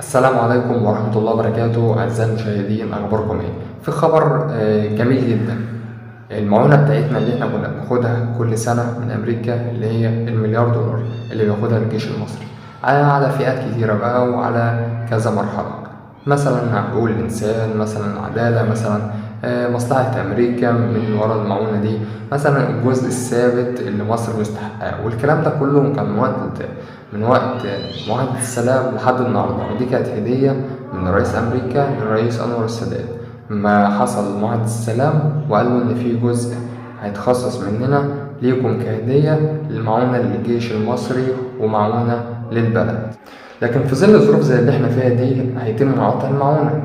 السلام عليكم ورحمة الله وبركاته. أعزائي المشاهدين، أخباركم إيه؟ في خبر جميل جدا. المعونة بتاعتنا اللي إحنا كنا بناخدها كل سنة من أمريكا، اللي هي المليار دولار اللي بياخدها الجيش المصري، على فئات كتيرة بقى وعلى كذا مرحلة. مثلا حقوق الإنسان، مثلا عدالة، مثلا مصلحة أمريكا من ورا المعونة دي، مثلا الجزء الثابت اللي مصر مستحقاه. والكلام ده كله كان من وقت معاهدة السلام لحد النهاردة، ودي كانت هدية من رئيس أمريكا للرئيس أنور السادات. ما حصل معاهدة السلام وقالوا إن في جزء هيتخصص مننا ليكم كهدية للمعونة للجيش المصري ومعونة للبلد. لكن في ظل الظروف زي اللي احنا فيها دي هيتم قطع المعونة،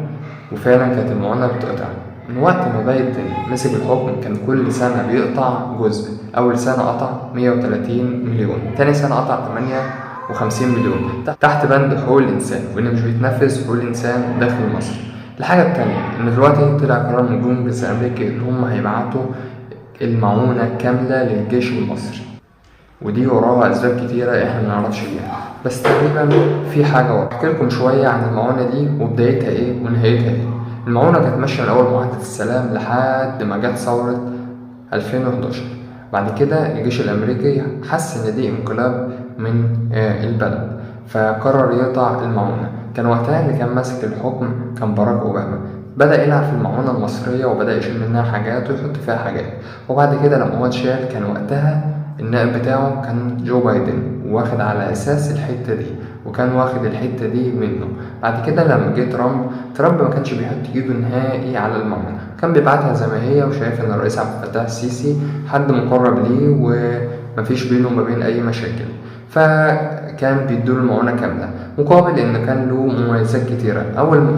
وفعلا كانت المعونة بتقطع. من وقت ما بايدن مسك الحكم كان كل سنة بيقطع جزء. أول سنة قطع 130 مليون، تاني سنة قطع 58 مليون تحت بند حقوق الإنسان، وإن مش بيتنفذ حقوق الإنسان داخل مصر. الحاجة التانية إن دلوقتي طلع قرار من الكونجرس الأمريكي إن هم هيبعتوا المعونة كاملة للجيش المصري، ودي وراها أسباب كتيرة إحنا منعرفش بيها، بس تقريبا في حاجة ورا. أحكي لكم شوية عن المعونة دي وبدايتها إيه ونهايتها إيه. المعونة كانت ماشية من أول معاهدة السلام لحد ما جت ثورة 2011. بعد كده الجيش الأمريكي حس إن دي انقلاب من البلد، فقرر يقطع المعونة. كان وقتها اللي كان ماسك الحكم كان باراك أوباما. بدأ يلعب في المعونة المصرية وبدأ يشيل منها حاجات ويحط فيها حاجات. وبعد كده لما هو اتشال كان وقتها النائب بتاعه كان جو بايدن، واخد على أساس الحتة دي، وكان واخد الحتة دي منه. بعد كده لما جه ترامب ما كانش بيحط ايده نهائي على المعونة، كان بيبعتها زي ما هي وشايف ان الرئيس عبد الفتاح السيسي حد مقرب ليه ومفيش بينه وما بين اي مشاكل، فكان بيدوله المعونة كاملة مقابل ان كان له مميزات كتيرة.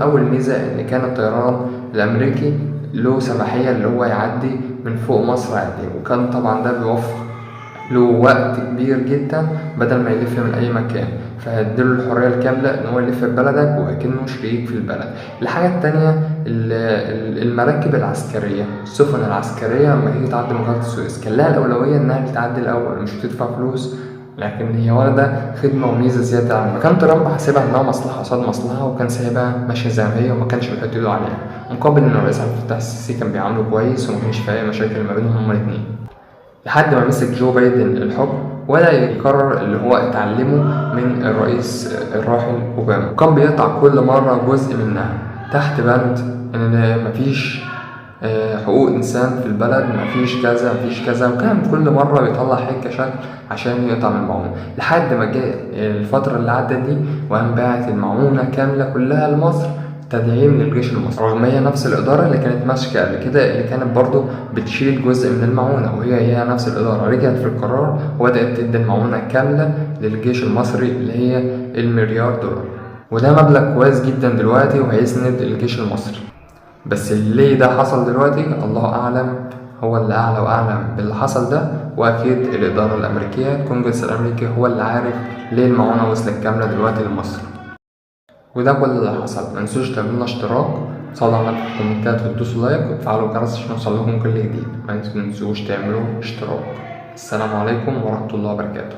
اول ميزة ان كان الطيران الامريكي له سماحية اللي هو يعدي من فوق مصر عادي، وكان طبعا ده بيوفر له وقت كبير جدا بدل ما يلف من اي مكان، فهديله الحريه الكامله ان هو يلف في بلدك وكأنه شريك في البلد. الحاجه التانية المراكب العسكريه، السفن العسكريه لما هي تعدي من قناه السويس كان لها الاولويه انها تعدي الاول، مش بتدفع فلوس، لكن هي واخده خدمه وميزه زياده عن كان ترامب حاسبها انها مصلحه قصاد مصلحه، وكان سايبها ماشيه زي ما هي وما كانش بيحط ايده عليها، مقابل ان الرئيس عبد الفتاح السيسي كان بيعامله كويس وما كانش في اي مشاكل ما بينهم هما الاثنين. لحد ما مسك جو بايدن الحكم وبدأ يكرر اللي هو اتعلمه من الرئيس الراحل أوباما، وكان بيقطع كل مرة جزء منها تحت بند إن مفيش حقوق إنسان في البلد، مفيش كذا مفيش كذا، وكان كل مرة بيطلع حكة شكل عشان يقطع من المعونة، لحد ما جاء الفترة اللي عدت دي وقام باعت المعونة كاملة كلها لمصر تدعيم للجيش المصري، رغم هي نفس الإدارة اللي كانت ماسكة قبل كده اللي كانت برضه بتشيل جزء من المعونة، وهي نفس الإدارة رجعت في القرار وبدأت تدي المعونة كاملة للجيش المصري اللي هي المليار دولار، وده مبلغ كويس جدا دلوقتي وهيسند الجيش المصري. بس ليه ده حصل دلوقتي الله أعلم، هو اللي أعلى وأعلم باللي حصل ده، وأكيد الإدارة الأمريكية الكونجرس الأمريكي هو اللي عارف ليه المعونة وصلت كاملة دلوقتي لمصر. وده كل اللي حصل. منسوش تعملنا اشتراك، تصلوا على في الكومنتات وتدوسوا لايك وتفعلوا الجرس عشان يوصلكم كل جديد. ما تنسوش تعملوا اشتراك. السلام عليكم ورحمة الله وبركاته.